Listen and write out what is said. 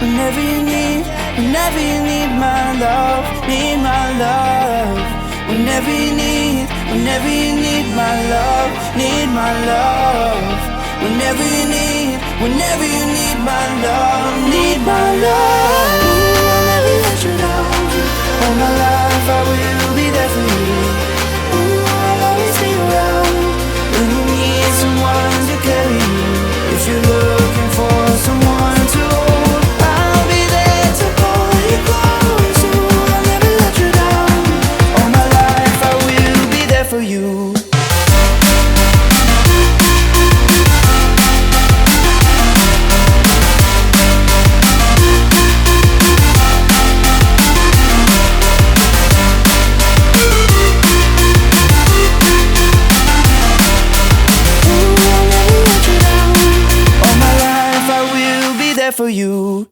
whenever you need, whenever you need my love, need my love. Whenever you need, whenever you need my love, need my love. Whenever you need, whenever you need my love, need my love. Ooh, I'll never let you down. All my life I will be there for you. Ooh, I'll always be around when you need someone to carry you. If you're looking for someone to hold, I'll be there to pull you close. Ooh, I'll never let you down. All my life I will be there for you. For you.